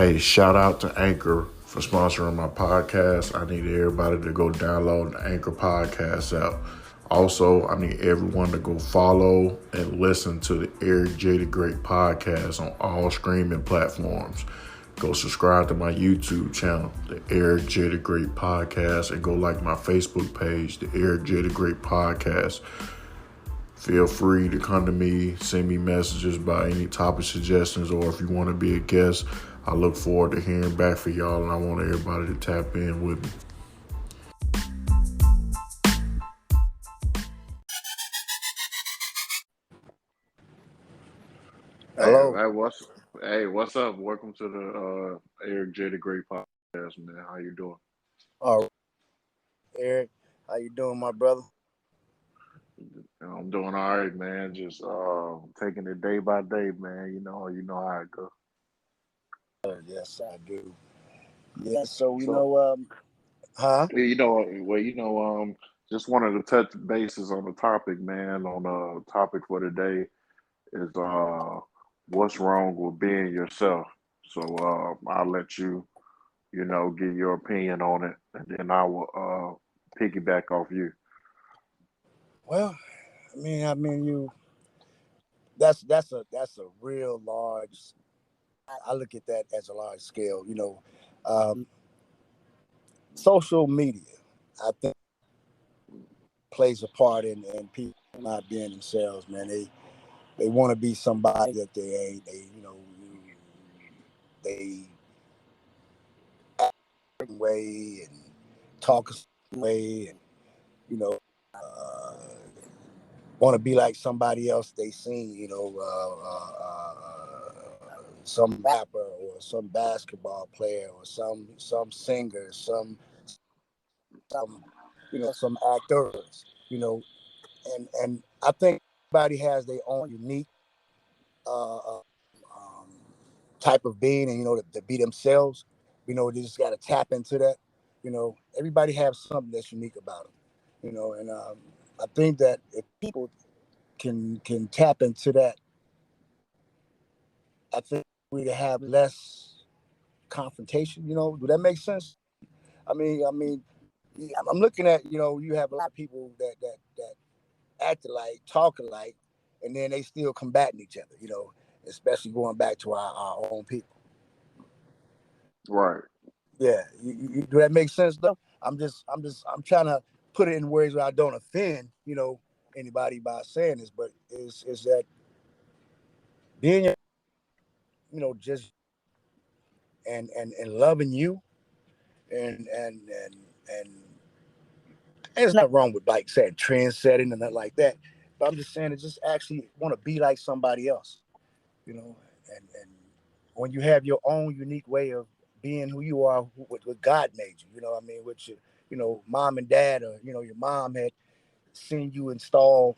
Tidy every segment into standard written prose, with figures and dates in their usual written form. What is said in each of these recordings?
Hey, shout out to Anchor for sponsoring my podcast. I need everybody to go download the Anchor podcast app. Also, I need everyone to go follow and listen to the Eric J. the Great podcast on all streaming platforms. Go subscribe to my YouTube channel, the Eric J. the Great podcast, and go like my Facebook page, the Eric J. the Great podcast. Feel free to come to me, send me messages by any topic suggestions, or if you want to be a guest. I look forward to hearing back from y'all, and I want everybody to tap in with me. Hey, Hello. what's up? Welcome to the Eric J. the Great podcast, man. How you doing? All right, Eric. How you doing, my brother? I'm doing all right, man. Just taking it day by day, man. You know how it goes. Yes, I do. Yeah. So So, huh? just wanted to touch bases on the topic, man. On the topic for today is what's wrong with being yourself. So I'll let you, give your opinion on it, and then I will piggyback off you. Well, you. That's a real large. I look at that as a large scale. Social media, I think, plays a part in people not being themselves. Man, they want to be somebody that they ain't. They act a certain way and talk a certain way, and you know. Uh, want to be like somebody else they seen, some rapper or some basketball player or some singer, some some actors, and I think everybody has their own unique uh, um, type of being, and to be themselves. They just got to tap into that. Everybody has something that's unique about them. And I think that if people can tap into that, I think we have less confrontation. Do that make sense? Yeah, I'm looking at you have a lot of people that act alike, talk alike, and then they still combating each other. Especially going back to our own people. Right. Yeah, do that make sense though? I'm trying to put it in words where I don't offend anybody by saying this, but is that being just and loving you and there's nothing wrong with like saying trend setting and nothing like that. But I'm just saying, it just actually want to be like somebody else, and when you have your own unique way of being who you are, what God made you, which mom and dad, or your mom had seen you install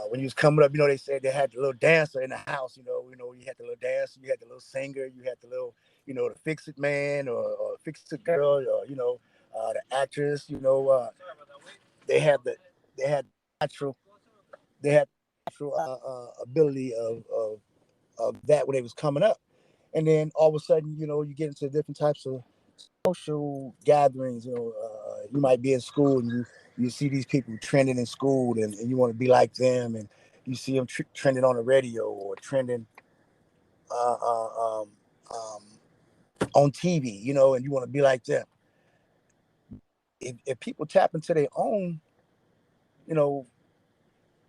when you was coming up. They said they had the little dancer in the house. You had the little dancer, you had the little singer, you had the little, the fix it man or fix it girl, or the actress. They had the they had natural they had natural ability of that when they was coming up, and then all of a sudden, you get into different types of social gatherings. You might be in school and you see these people trending in school, and you want to be like them, and you see them trending on the radio or trending uh, uh, um, um, on TV, and you want to be like them. If people tap into their own, you know,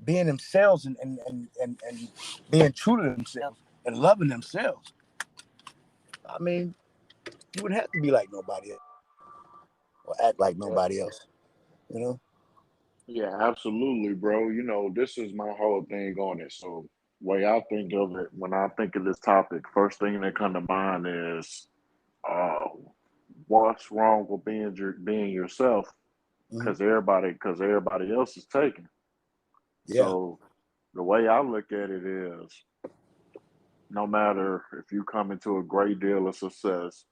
being themselves and being true to themselves and loving themselves, I mean, you wouldn't have to be like nobody else or act like Yeah. nobody else, you know? Yeah, absolutely, bro. This is my whole thing on it. So, way I think of it when I think of this topic, first thing that come to mind is uh, what's wrong with being yourself? Mm-hmm. Because everybody else is taken. Yeah. So, the way I look at it is, no matter if you come into a great deal of success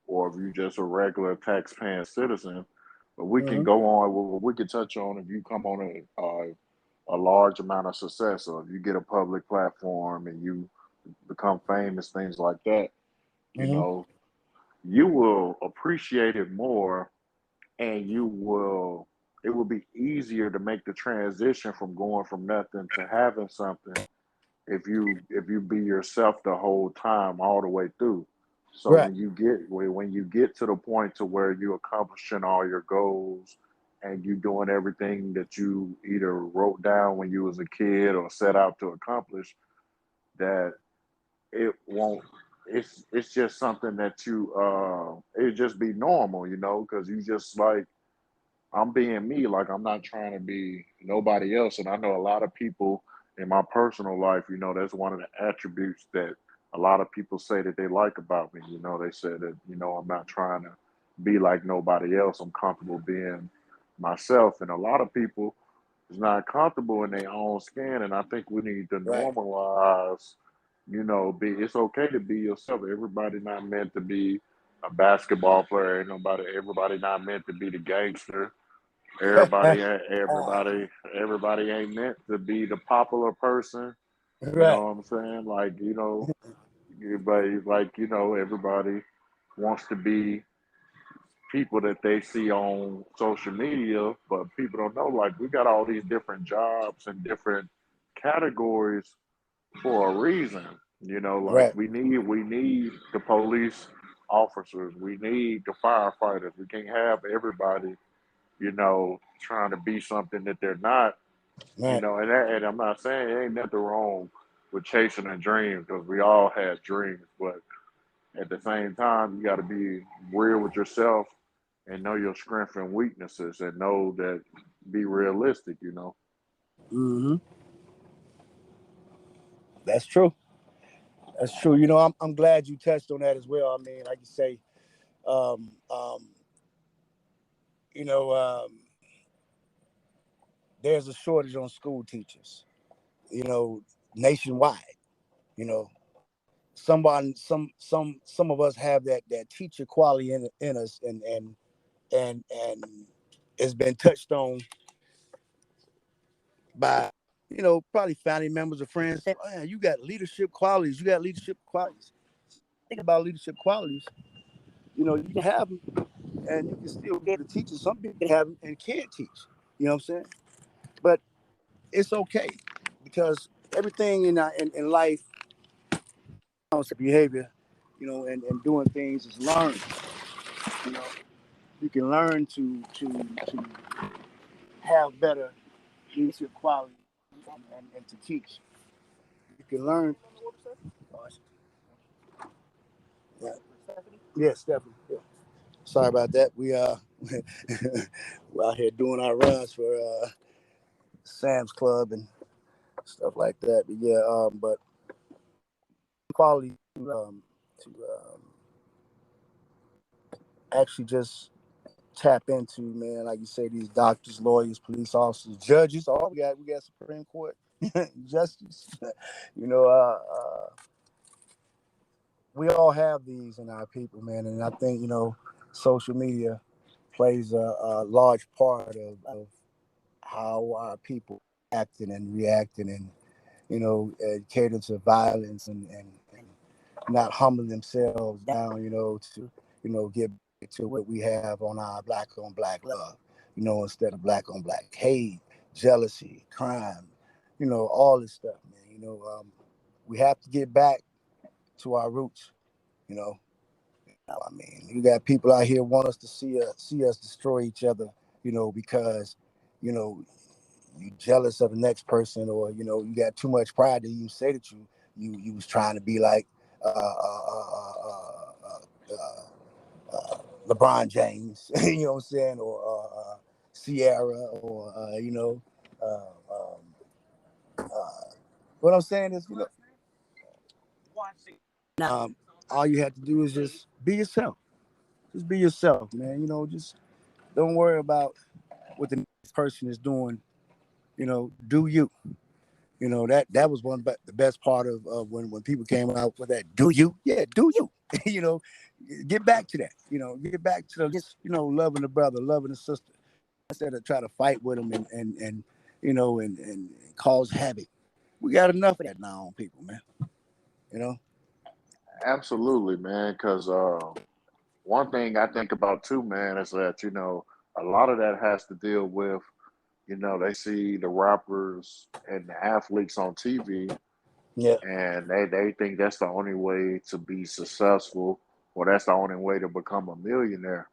or if you're just a regular tax-paying citizen, but we can Mm-hmm. go on. We can touch on if you come on a large amount of success, or if you get a public platform and you become famous, things like that. you Mm-hmm. know, you will appreciate it more, and it will be easier to make the transition from going from nothing to having something if you be yourself the whole time all the way through. So Right. when you get to the point to where you're accomplishing all your goals and you doing everything that you either wrote down when you was a kid or set out to accomplish, that it won't it's just something that it just be normal, because you just like, I'm being me. Like, I'm not trying to be nobody else. And I know a lot of people in my personal life, that's one of the attributes that a lot of people say that they like about me. They say that, I'm not trying to be like nobody else. I'm comfortable being myself. And a lot of people is not comfortable in their own skin. And I think we need to Right. normalize, it's okay to be yourself. Everybody not meant to be a basketball player. Everybody not meant to be the gangster. Everybody, everybody ain't meant to be the popular person. You Right. know what I'm saying? Like, everybody, everybody wants to be people that they see on social media, but people don't know. Like, we got all these different jobs and different categories for a reason. Like, Right. we need the police officers, we need the firefighters. We can't have everybody trying to be something that they're not, Right. and I'm not saying there ain't nothing wrong with chasing a dream, because we all have dreams, but at the same time, you got to be real with yourself and know your strengths and weaknesses and know that, be realistic. Mm-hmm. That's true. That's true. I'm glad you touched on that as well. I mean, like you say, um, um, you know, um, there's a shortage on school teachers. Nationwide. You know, some of us have that teacher quality in us, and it's been touched on by probably family members or friends. Say, oh, yeah, you got leadership qualities. You got leadership qualities. Think about leadership qualities. You can have them, and you can still be able to teach them. Some people can have them and can't teach. You know what I'm saying? But it's okay, because everything in life, behavior, and doing things is learned. You know, you can learn to have better leadership quality, and to teach. You can learn. Yeah, yeah, Stephanie. Yeah. Sorry about that. We're out here doing our runs for Sam's Club and stuff like that. But yeah, but quality to actually just tap into, man. Like you say, these doctors, lawyers, police officers, judges. All we got Supreme Court justice. you know, uh, uh, we all have these in our people, man. And I think social media plays a large part of how our people acting and reacting, and cater to violence, and not humbling themselves down, to get back to what we have on our black on black love, instead of black on black hate, jealousy, crime, all this stuff, man. We have to get back to our roots, you know. I mean, you got people out here want us to see us destroy each other, because, you know, you jealous of the next person, or you got too much pride that you say that you was trying to be like LeBron James, you know what I'm saying, or Sierra, or uh, um, what I'm saying is, um, all you have to do is just be yourself. Just be yourself, man. Just don't worry about what the next person is doing. Do you. That was the best part of when people came out with that. Do you? Yeah, do you? you know, get back to that. Get back to just loving the brother, loving the sister, instead of try to fight with them and and cause havoc. We got enough of that now on people, man. You know. Absolutely, man. Because one thing I think about too, man, is that a lot of that has to deal with they see the rappers and the athletes on TV, Yeah. and they think that's the only way to be successful, or that's the only way to become a millionaire,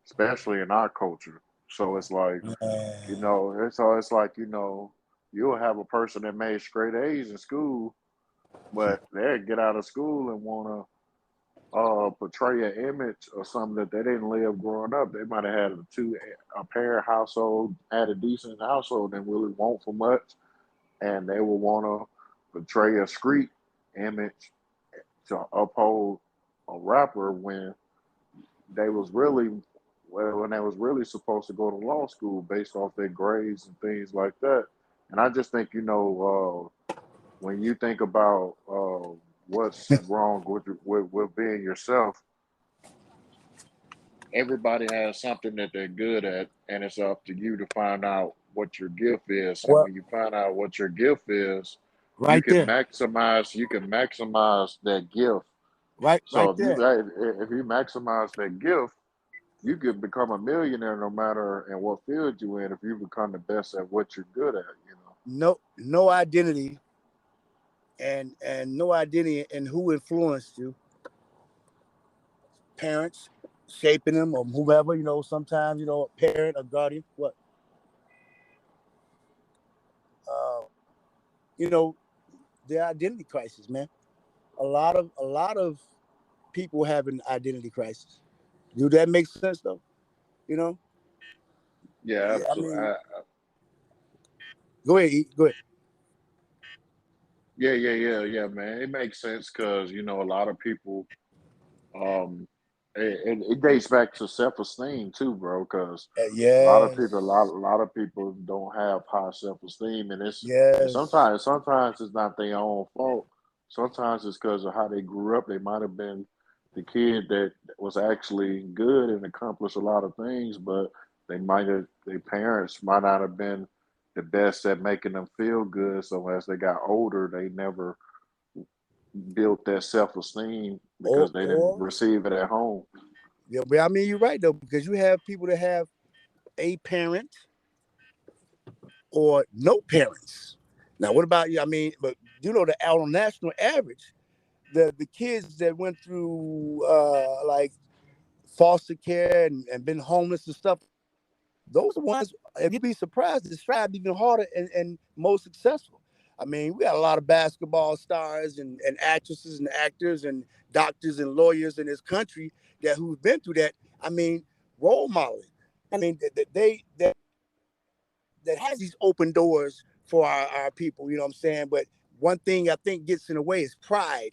especially in our culture. So it's like, Man. it's like, you'll have a person that made straight A's in school, but they get out of school and want to portray an image or something that they didn't live growing up. They might have had a parent household, had a decent household, and really want for much, and they will want to portray a street image to uphold a rapper they was really when they was really supposed to go to law school based off their grades and things like that. And I just think when you think about what's wrong with being yourself, everybody has something that they're good at, and it's up to you to find out what your gift is. And Well, when you find out what your gift is, you right can there. maximize that gift. Right So there. if you maximize that gift, you could become a millionaire no matter in what field you're in if you become the best at what you're good at. No identity, and no identity in who influenced you. Parents shaping them, or whoever, sometimes, a parent, a guardian, what? Uh, you know, their identity crisis, man. A lot of people have an identity crisis. Do that make sense though? You know? Yeah, Yeah, I absolutely. mean, go ahead, go ahead. Yeah, man. It makes sense because a lot of people. Um, it dates back to self-esteem too, bro. Because Yes. a lot of people don't have high self-esteem, and Yes. sometimes it's not their own fault. Sometimes it's because of how they grew up. They might have been the kid that was actually good and accomplished a lot of things, but their parents might not have been the best at making them feel good. So as they got older, they never built that self-esteem Or because they didn't or receive it at home. yeah, but I mean, you're right though, because you have people that have a parent or no parents. Now, what about you? I mean, but the on national average, the kids that went through like foster care and been homeless and stuff, those are ones, if you'd be surprised, they strive even harder and more successful. I mean, we got a lot of basketball stars and actresses and actors and doctors and lawyers in this country who've been through that. I mean, role modeling. I mean, that has these open doors for our people, you know what I'm saying? But one thing I think gets in the way is pride,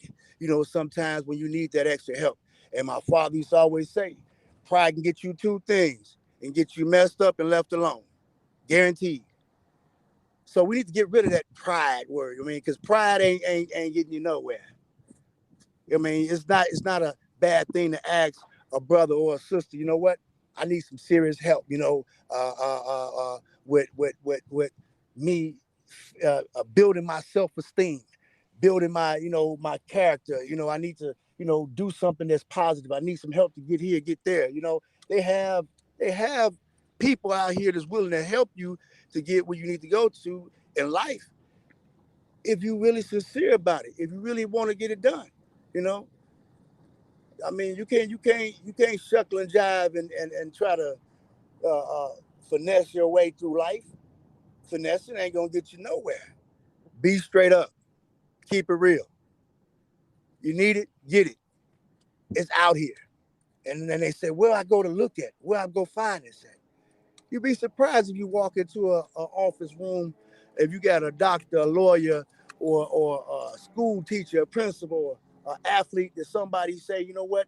sometimes when you need that extra help. And my father used to always say, pride can get you two things and get you messed up and left alone. Guaranteed. So we need to get rid of that pride word. I mean, because pride ain't getting you nowhere. I mean, it's not a bad thing to ask a brother or a sister. You know what? I need some serious help. With me building my self esteem, building my character. I need to do something that's positive. I need some help to get here, get there. They have they have people out here that's willing to help you to get where you need to go to in life if you really sincere about it. If you really want to get it done, you know. I mean, you can't shuckle and jive and try to uh, uh, finesse your way through life. Finessing ain't gonna get you nowhere. Be straight up. Keep it real. You need it, get it. It's out here. And then they say, where I go to look at, where I go find this at. You'd be surprised if you walk into a office room, if you got a doctor, a lawyer, or a school teacher, a principal, an athlete, that somebody say, you know what,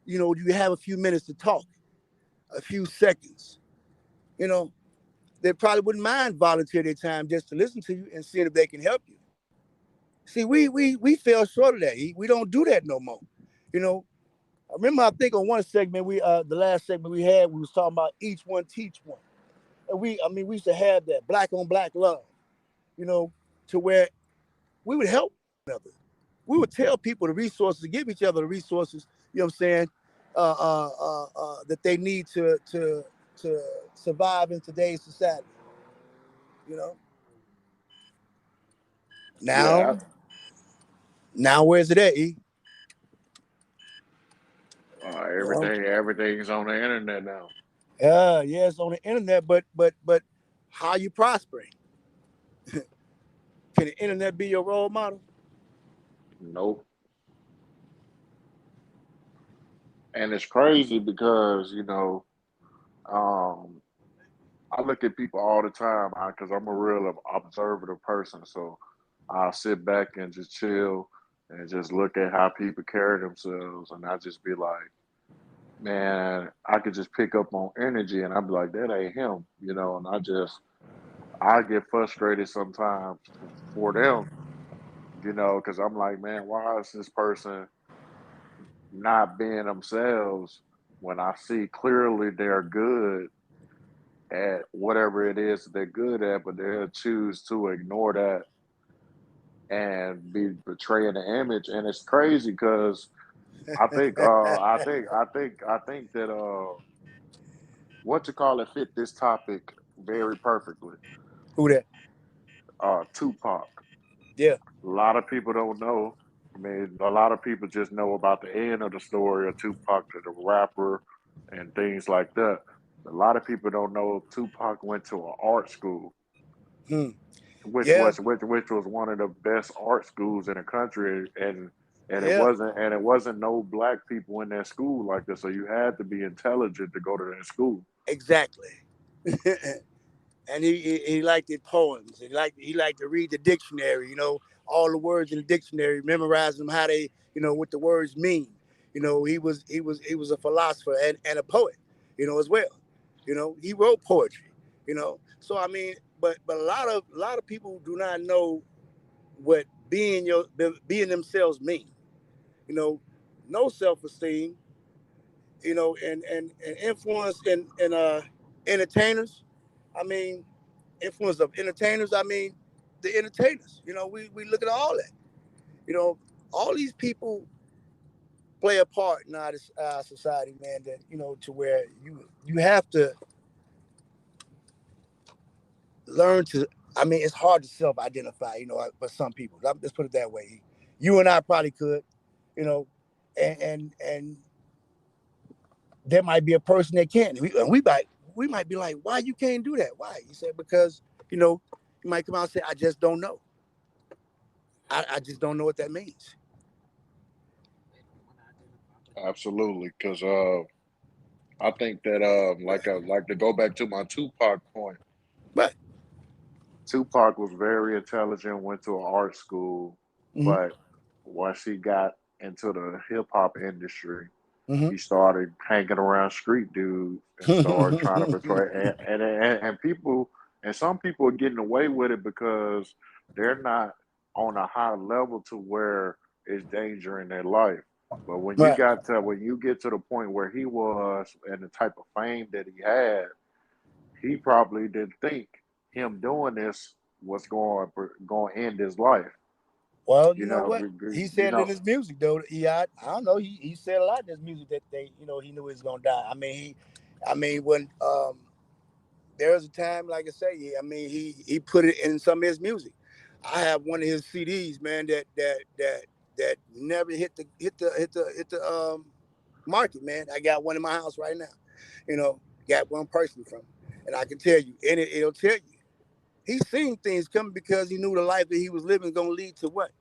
you have a few minutes to talk, a few seconds. You know, they probably wouldn't mind volunteer their time just to listen to you and see if they can help you. See, we fell short of that. We don't do that no more. You know, I remember, I think on one segment the last segment we had, we was talking about each one teach one. And we used to have that black on black love, you know, to where we would help one another. we would tell people the resources, give each other the resources, you know what I'm saying, that they need to survive in today's society. You know, Yeah, now where's it at? E? You know? everything's on the internet now. Yeah, it's on the internet, but how you prospering? Can the internet be your role model? Nope. And it's crazy because um, I look at people all the time because I'm a real observative person. So I'll sit back and just chill and just look at how people carry themselves, and I just be like, man, I could just pick up on energy, and I'd be like, that ain't him, and I get frustrated sometimes for them, because I'm like, man, why is this person not being themselves when I see clearly they're good at whatever it is that they're good at, but they'll choose to ignore that and be betraying the image. And it's crazy because I think that what you call it fit this topic very perfectly. Who that? Tupac. Yeah. A lot of people don't know. I mean, a lot of people just know about the end of the story of Tupac, the rapper, and things like that. A lot of people don't know Tupac went to an art school, Hmm. which Yeah. was one of the best art schools in the country, and it Yeah. wasn't no black people in that school like that. So you had to be intelligent to go to that school. Exactly. And he liked his poems. He liked to read the dictionary. You know, all the words in the dictionary, memorize them, how they, what the words mean. He was a philosopher and a poet. As well. He wrote poetry. So I mean, but a lot of people do not know what being themselves mean. You know, no self esteem. And influence in entertainers. I mean, influence of entertainers. I mean, the entertainers. We look at all that. You know, all these people play a part in our society, man. That to where you have to learn to. I mean, it's hard to self-identify. For some people, let's put it that way. You and I probably could. You know, and there might be a person that can't. We might be like, why you can't do that? Why? He said, because, you might come out and say, I just don't know. I just don't know what that means. Absolutely, because I think that like to go back to my Tupac point. But Tupac was very intelligent, went to an art school, mm-hmm, but once he got into the hip hop industry, mm-hmm. he started hanging around street dudes and started trying to betray and people and some people are getting away with it because they're not on a high level to where it's danger in their life. But Right. when you get to the point where he was and the type of fame that he had, he probably didn't think him doing this was going to end his life. Well, you You know know, what? He said it in his music, though. I don't know. He said a lot in his music that he knew he was gonna die. I mean, when there was a time, like I say, I mean, he put it in some of his music. I have one of his CDs, man, that never hit the market, man. I got one in my house right now. You know, got one person from, and I can tell you, and it'll tell you, he seen things coming because he knew the life that he was living gonna lead to what.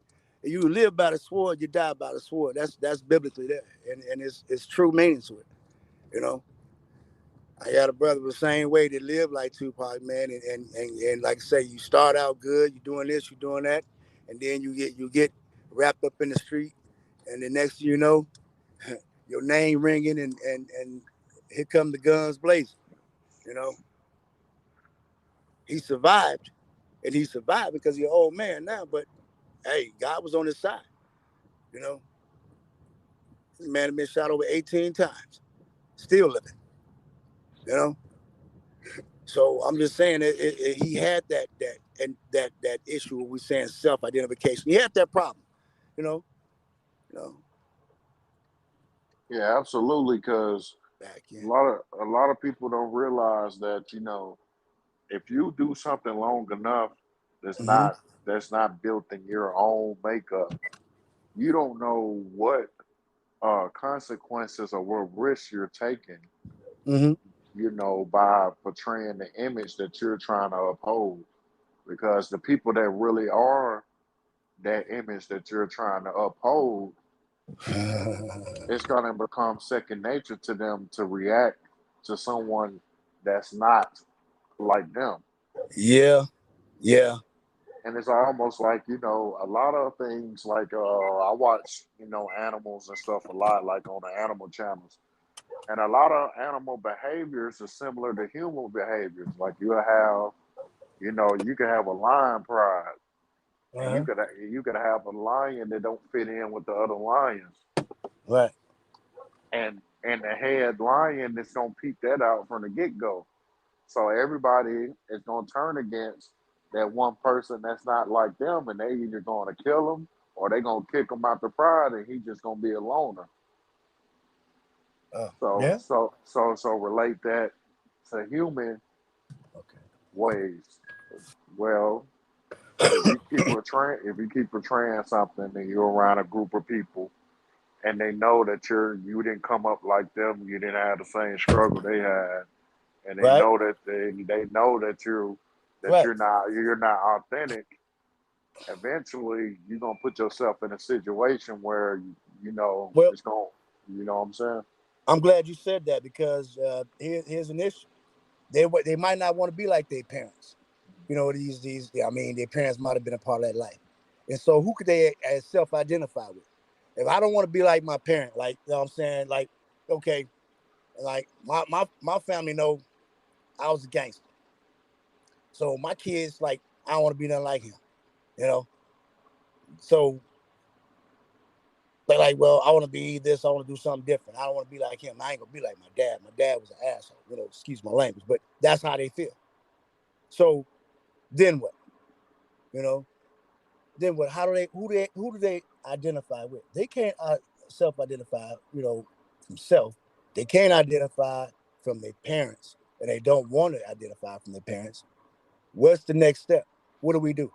You live by the sword, you die by the sword. That's biblically there, and it's true meaning to it. You know. I got a brother the same way that live like Tupac, man, and like I say, you start out good, you're doing this, you're doing that, and then you get wrapped up in the street, and the next thing you know, your name ringing, and here come the guns blazing. You know, he survived, and he survived because he's an old man now. But hey, God was on his side. You know, this man had been shot over 18 times, still living. You know. So I'm just saying he had that issue. We're saying self-identification. He had that problem, you know. You know, Yeah, absolutely. Because back a in. lot of people don't realize that if you do something long enough that's Mm-hmm. not that's not built in your own makeup, you don't know what consequences or what risks you're taking, Mm-hmm. by portraying the image that you're trying to uphold. Because the people that really are that image that you're trying to uphold, it's going to become second nature to them to react to someone that's not like them. Yeah. Yeah. And it's almost like, a lot of things like I watch, animals and stuff a lot, like on the animal channels. And a lot of animal behaviors are similar to human behaviors. Like you can have a lion pride, and Uh-huh. you could have a lion that don't fit in with the other lions, Right. and the head lion that's gonna peep that out from the get go. So everybody is gonna turn against that one person that's not like them, and they either gonna kill him or they gonna kick him out the pride, and he just gonna be a loner. So Yeah. so so so relate that to human Okay. ways. Well, if you keep portraying something and you're around a group of people and they know that you didn't come up like them, you didn't have the same struggle they had, and they Right. know that they know that Right. you're not authentic. Eventually, you're gonna put yourself in a situation where Well, it's going. You know what I'm saying? I'm glad you said that because here's an issue. They might not want to be like their parents. You know, these. I mean, their parents might have been a part of that life, and so who could they self-identify with? If I don't want to be like my parent, like you know what I'm saying, like okay, like my family know I was a gangster, so my kids like I don't want to be nothing like him. You know, so they're like, well, I want to be this, I want to do something different. I don't want to be like him. I ain't gonna be like my dad. My dad was an asshole. You know, excuse my language, but that's how they feel. So then what? You know, then what? How do who do they identify with? They can't self-identify, you know, from self. They can't identify from their parents, and they don't want to identify from their parents. What's the next step? What do we do?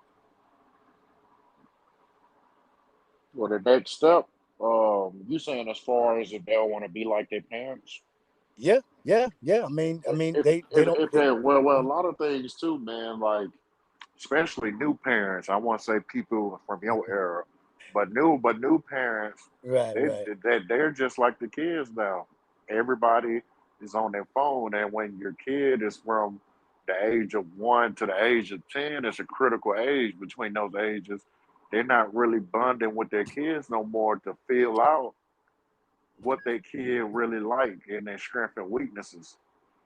Well, the next step, you saying as far as if they don't want to be like their parents? Yeah, yeah, yeah. I mean, they don't. If They, they well, a lot of things too, man. Like especially new parents. I want to say people from your era, but new parents, right, they right. they're just like the kids now. Everybody is on their phone, and when your kid is from the age of 1 to the age of 10, it's a critical age between those ages. They're not really bonding with their kids no more to feel out what their kid really like and their strengths and weaknesses.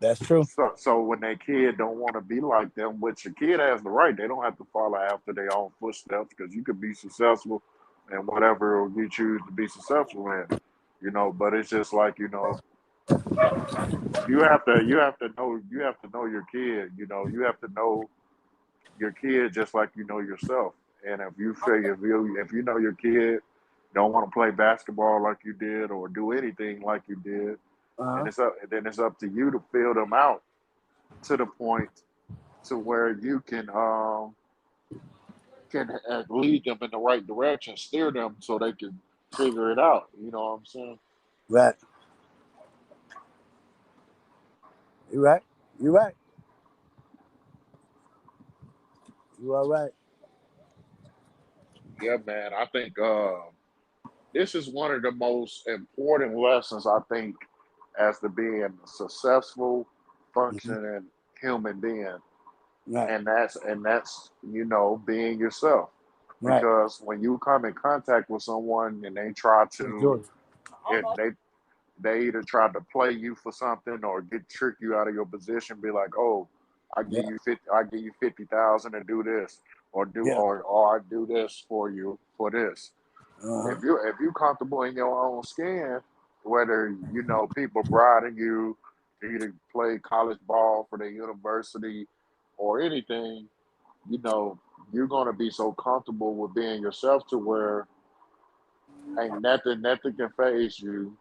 That's true. So when that kid don't want to be like them, which the kid has the right, they don't have to follow after their own footsteps because you could be successful in whatever you choose to be successful in, But it's just like you have to know your kid, you have to know your kid just like you know yourself. And if you know your kid don't want to play basketball like you did or do anything like you did, Uh-huh. then it's up to you to fill them out to the point to where you can lead them in the right direction, steer them so they can figure it out. You know what I'm saying? Right. You're right. You're right. You are right. Yeah, man. I think this is one of the most important lessons I think as to being a successful, Mm-hmm. functioning human being, Right. and that's being yourself. Right. Because when you come in contact with someone and they try Hey, to, George. it, they either try to play you for something or get trick you out of your position. Be like, oh, Yeah. I give you 50,000 to do this, or do Yeah. or I do this for you for this. Uh-huh. If you comfortable in your own skin, whether people bribing you for you to play college ball for the university or anything, you know you're gonna be so comfortable with being yourself to where ain't nothing can phase you,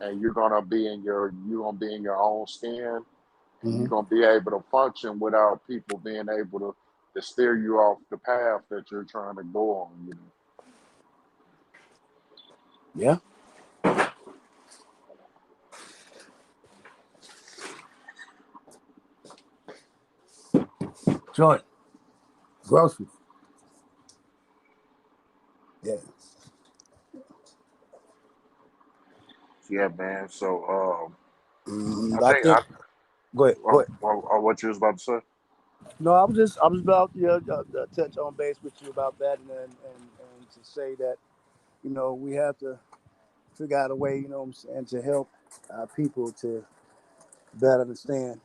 and you're gonna be in your own skin, and you're Hmm. gonna be able to function without people being able to steer you off the path that you're trying to go on. Yeah. Joint. Groceries. Yeah. Yeah, man. So I I think think. Go ahead. Go ahead. what you was about to say. No, I was about to touch on base with you about that, and to say that we have to figure out a way, what I'm saying, to help our people to better understand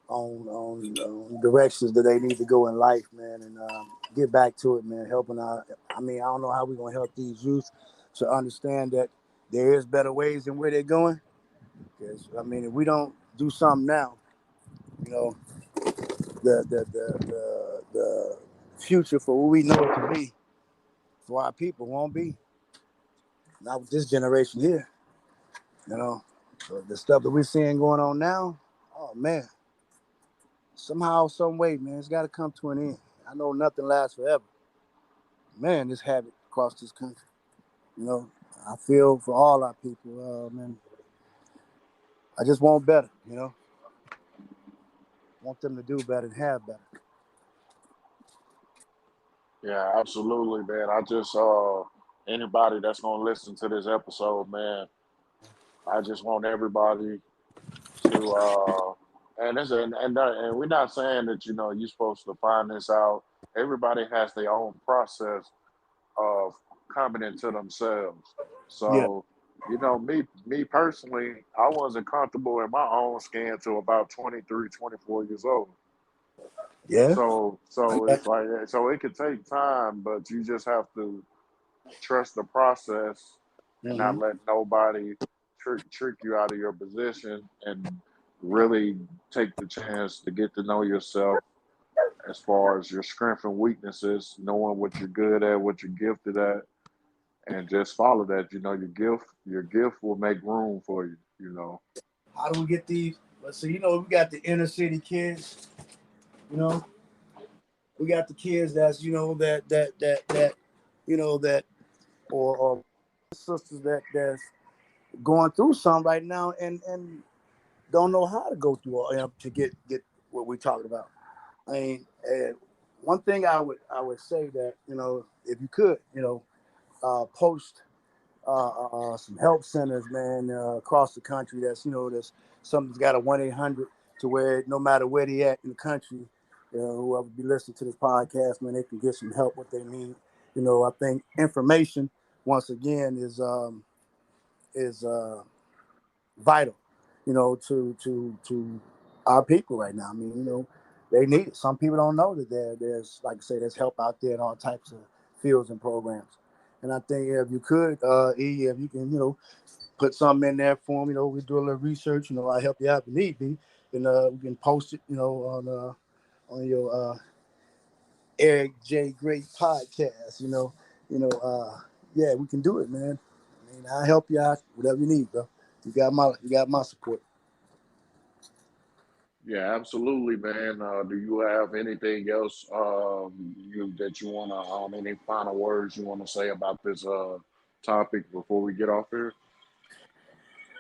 on directions that they need to go in life, man, and get back to it, man. Helping out. I mean, I don't know how we're gonna help these youth to understand that there is better ways than where they're going. Because I mean, if we don't do something now, you know, the future for what we know it to be for our people won't be not with this generation here. You know, so the stuff that we're seeing going on now, oh man, somehow, some way, man, it's got to come to an end. I know nothing lasts forever. Man, this havoc across this country. You know, I feel for all our people, man. I just want better. Want them to do better and have better. Yeah, absolutely, man. I just anybody that's gonna listen to this episode, man, I just want everybody to and we're not saying that you're supposed to find this out. Everybody has their own process of coming into themselves. Yeah, So, me personally, I wasn't comfortable in my own skin till about 23, 24 years old. yeah. I So got it's like so it could take time, but you just have to trust the process and you. not let nobody trick you out of your position, and really take the chance to get to know yourself as far as your strengths and weaknesses, knowing what you're good at, what you're gifted at, and just follow that. Your gift will make room for you. How do we get these? Let's see. We got the inner city kids. You know, we got the kids that's that or sisters that's going through something right now and don't know how to go through to get what we're talking about. I mean, one thing I would say that if you could post some help centers, man, across the country. That's something's got a 1-800 to where no matter where they at in the country, whoever be listening to this podcast, man, they can get some help what they need. I think information once again is vital, to our people right now. I mean, they need it. Some people don't know that there's like I say, there's help out there in all types of fields and programs. And I think if you could, if you can, put something in there for them, we do a little research, I help you out if need be, and we can post it, on your Eric J. Great podcast, yeah, we can do it, man. I mean, I'll help you out, whatever you need, bro. You got my support. Yeah, absolutely, man. Do you have anything else that you wanna any final words you wanna say about this topic before we get off here?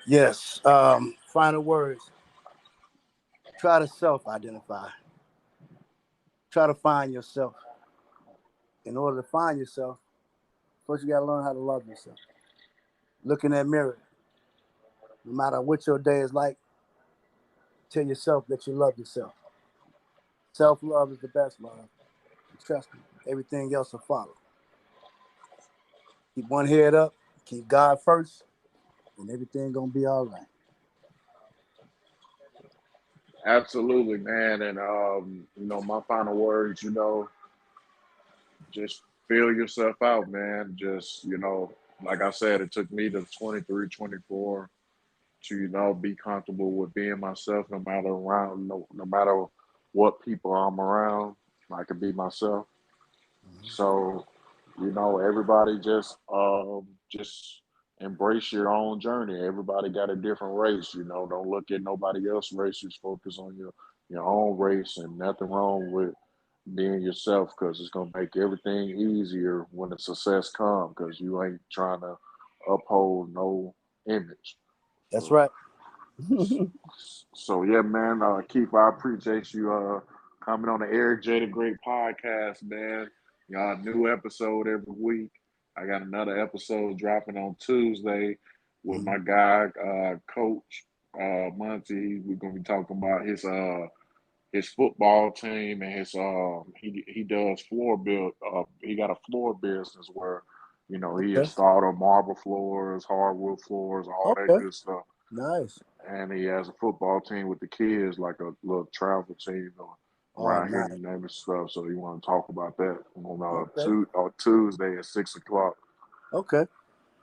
Yes. Final words. Try to self-identify. Try to find yourself. In order to find yourself, first you gotta learn how to love yourself. Look in that mirror. No matter what your day is like, tell yourself that you love yourself. Self-love is the best love. And trust me, everything else will follow. Keep one head up, keep God first, and everything gonna be all right. Absolutely, man. And my final words, just feel yourself out, man. Just, like I said, it took me to 23, 24 to, be comfortable with being myself no matter what people I'm around. I can be myself. Mhm. So everybody just embrace your own journey. Everybody got a different race. Don't look at nobody else's race. Just focus on your own race, and nothing wrong with being yourself, because it's gonna make everything easier when the success comes, because you ain't trying to uphold no image. That's So right. so yeah, man. Keith, I appreciate you coming on the Eric J. the Great podcast, man. Y'all new episode every week. I got another episode dropping on Tuesday with my guy, Coach Monty. We're gonna be talking about his football team, and he does floor build. He got a floor business where he Okay. installed on marble floors, hardwood floors, all that Okay. good stuff. Nice. And he has a football team with the kids, like a little travel team Oh, around here nice. in the name of stuff. So you want to talk about that on Okay. Tuesday at 6 o'clock. Okay.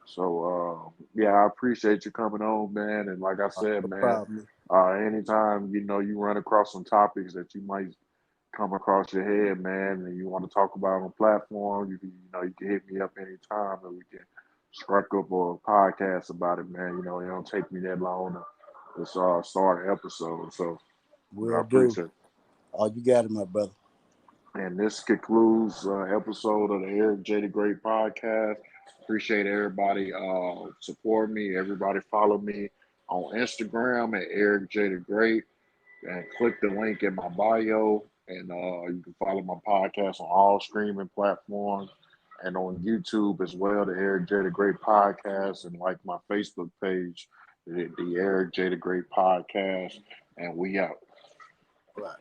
So yeah, I appreciate you coming on, man. And like I said, No man, problem. anytime you run across some topics that you might come across your head, man, and you want to talk about on a platform, you can hit me up anytime, and we can strike up a podcast about it, man. It don't take me that long to start an episode. So I Will do. appreciate it. Oh, you got it, my brother. And this concludes episode of the Eric J. the Great podcast. Appreciate everybody support me. Everybody follow me on Instagram at Eric J. the Great, and click the link in my bio. And you can follow my podcast on all streaming platforms and on YouTube as well, the Eric J. the Great podcast, and like my Facebook page, the Eric J. the Great podcast. And we out. Right.